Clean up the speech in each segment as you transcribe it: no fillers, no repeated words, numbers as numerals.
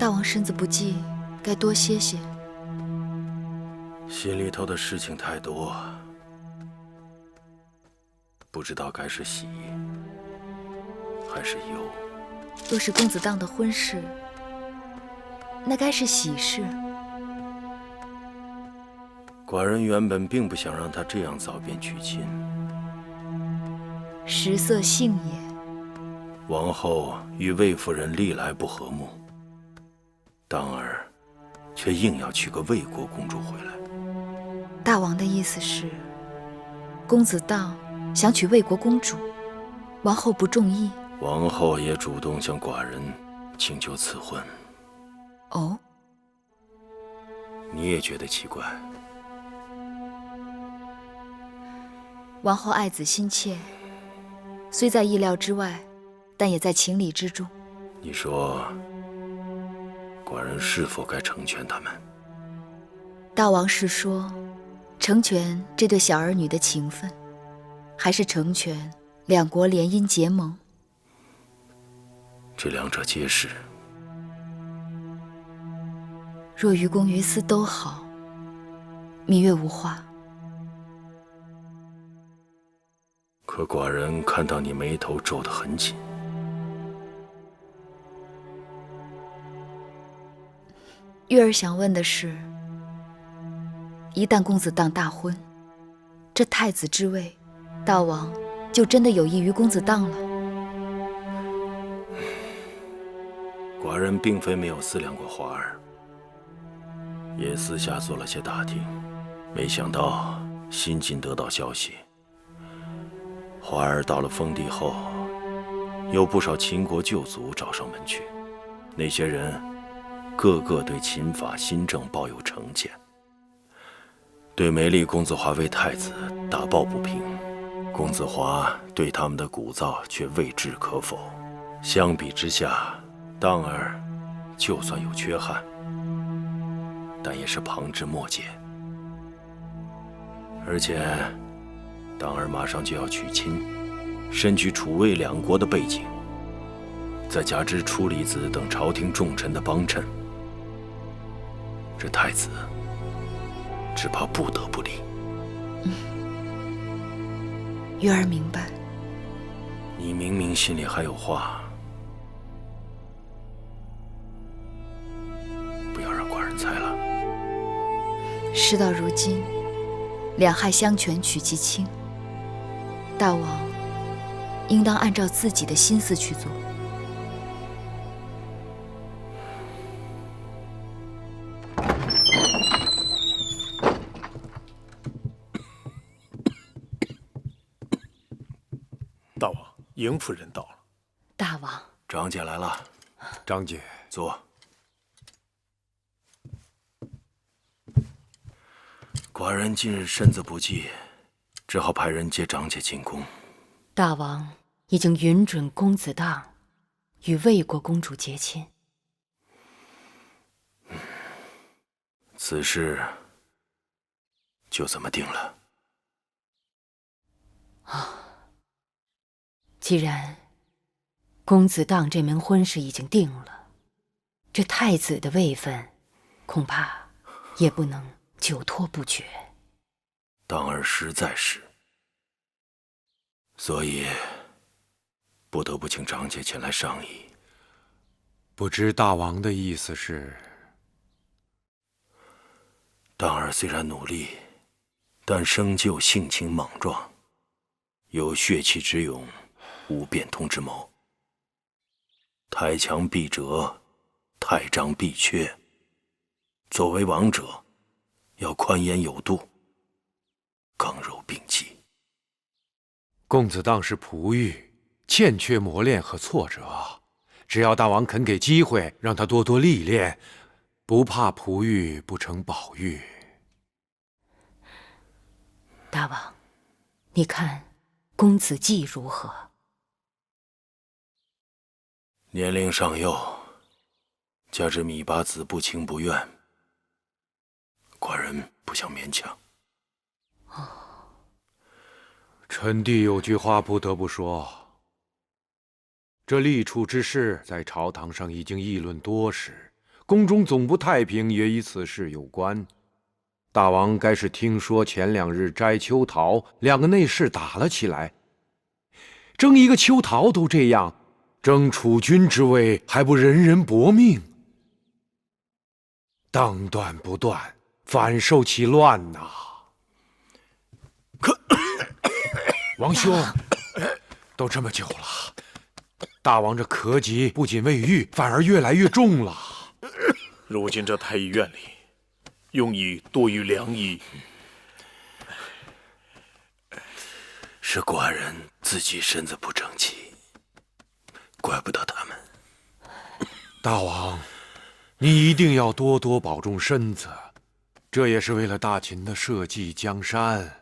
大王身子不济，该多歇歇。心里头的事情太多，不知道该是喜还是忧。若是公子荡的婚事，那该是喜事。寡人原本并不想让他这样早便娶亲。食色性也。王后与魏夫人历来不和睦，当儿却硬要娶个魏国公主回来。大王的意思是，公子荡想娶魏国公主，王后不中意。王后也主动向寡人请求赐婚。哦，你也觉得奇怪？王后爱子心切，虽在意料之外，但也在情理之中。你说，寡人是否该成全他们？大王是说，成全这对小儿女的情分，还是成全两国联姻结盟？这两者皆是。若于公于私都好，芈月无话。可寡人看到你眉头皱得很紧。月儿想问的是，一旦公子荡大婚，这太子之位，大王就真的有益于公子荡了？寡人并非没有思量过华儿，也私下做了些打听，没想到新近得到消息，华儿到了封地后，有不少秦国旧族找上门去，那些人个个对秦法新政抱有成见，对没立公子华为太子大抱不平，公子华对他们的鼓噪却未置可否。相比之下，荡儿就算有缺憾，但也是旁枝末节。而且，荡儿马上就要娶亲，身居楚魏两国的背景，再加之楚离子等朝廷重臣的帮衬，这太子只怕不得不离。月儿明白。你明明心里还有话，不要让寡人猜了。事到如今，两害相权取其轻，大王应当按照自己的心思去做。大王，迎夫人到了。大王，张姐来了。张姐，坐。寡人近日身子不济，只好派人接张姐进宫。大王已经允准公子荡与魏国公主结亲。此事就这么定了。既然公子荡这门婚事已经定了，这太子的位分恐怕也不能久拖不决。荡儿实在是，所以不得不请张姐前来商议。不知大王的意思是？荡儿虽然努力，但生就性情莽撞，有血气之勇，无变通之谋。太强必折，太张必缺。作为王者，要宽严有度，刚柔并济。公子荡是璞玉，欠缺磨练和挫折。只要大王肯给机会，让他多多历练，不怕璞玉不成宝玉。大王，你看公子季如何？年龄尚幼，加之芈八子不情不愿，寡人不想勉强。臣弟有句话不得不说，这立储之事在朝堂上已经议论多时，宫中总不太平也与此事有关。大王该是听说前2日摘秋桃，2个内侍打了起来，争一个秋桃都这样，争储君之位还不人人搏命？当断不断，反受其乱呐！王兄，都这么久了，大王这咳疾不仅未愈，反而越来越重了。如今这太医院里庸医多于良医，是寡人自己身子不争气，怪不得他们。大王，你一定要多多保重身子，这也是为了大秦的社稷江山。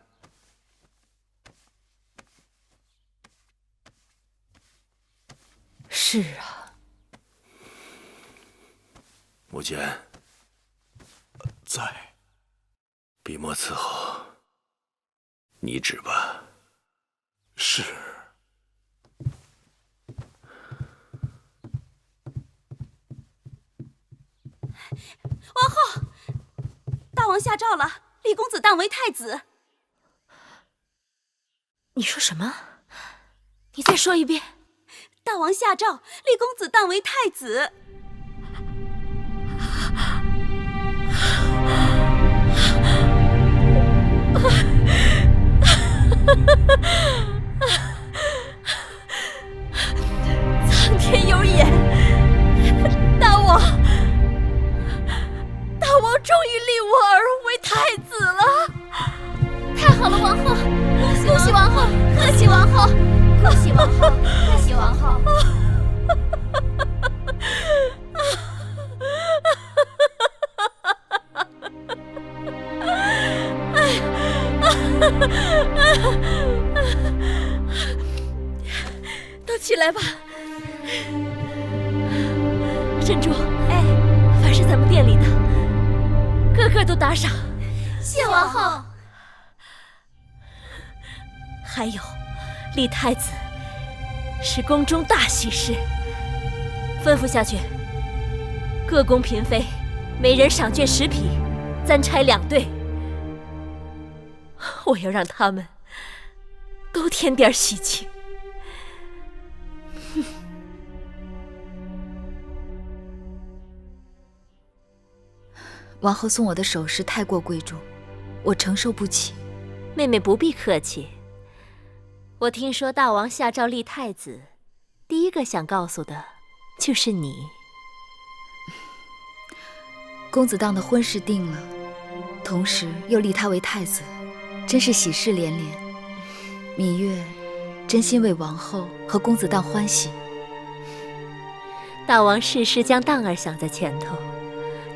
是啊，母坚在。笔墨伺候，你旨吧。是。王后，大王下诏了，立公子当为太子。你说什么？你再说一遍。大王下诏，立公子当为太子。苍天有眼，大王终于立我儿为太子了！太好了，王后！恭喜王后！贺喜王后！恭喜王后！贺喜王后！都起来吧。珍珠，哎，凡是咱们店里的，个个都打赏。谢王后。还有，立太子是宫中大喜事，吩咐下去，各宫嫔妃每人赏绢10匹，簪钗2对。我要让他们都添点喜庆。王后送我的首饰太过贵重，我承受不起。妹妹不必客气。我听说大王下诏立太子，第一个想告诉的就是你。公子当的婚事定了，同时又立他为太子，真是喜事连连。芈月真心为王后和公子当欢喜。大王事事将当儿想在前头，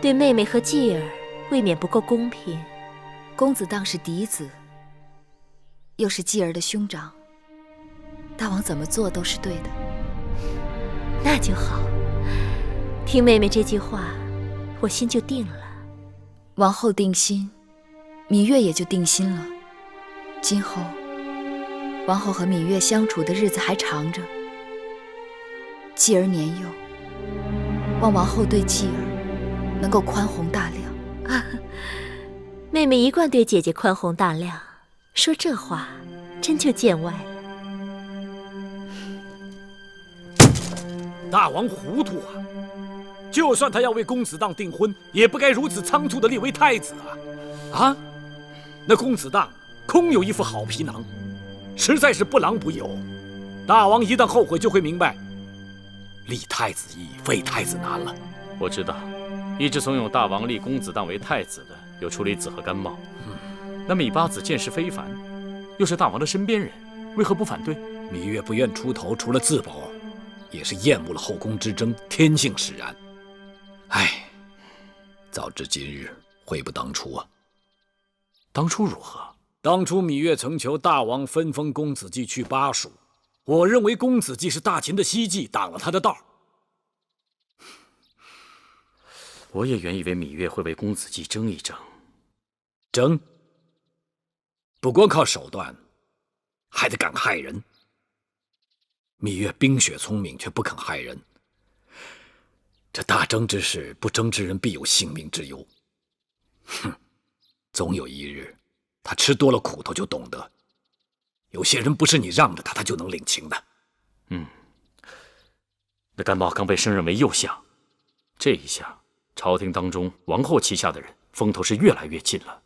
对妹妹和继儿未免不够公平。公子当是嫡子，又是继儿的兄长，大王怎么做都是对的。那就好，听妹妹这句话，我心就定了。王后定心，芈月也就定心了。今后王后和芈月相处的日子还长着，继儿年幼，望王后对继儿能够宽宏大量。啊，妹妹一贯对姐姐宽宏大量，说这话真就见外了。大王糊涂啊！就算他要为公子当订婚，也不该如此仓促地立为太子啊！啊，那公子当空有一副好皮囊，实在是不郎不友。大王一旦后悔，就会明白，立太子易，废太子难了。我知道，一直怂恿大王立公子当为太子的有楚离子和甘茂。那芈八子见识非凡，又是大王的身边人，为何不反对？芈月不愿出头，除了自保，也是厌恶了后宫之争，天性使然。唉，早知今日，悔不当初啊！当初如何？当初芈月曾求大王分封公子季去巴蜀，我认为公子季是大秦的希冀，挡了他的道。我也原以为芈月会为公子季争一争。争？不光靠手段，还得敢害人。芈月冰雪聪明，却不肯害人。这大争之事，不争之人必有性命之忧。哼，总有一日，他吃多了苦头就懂得，有些人不是你让着他，他就能领情的。那甘茂刚被升任为右相，这一下，朝廷当中王后旗下的人风头是越来越近了。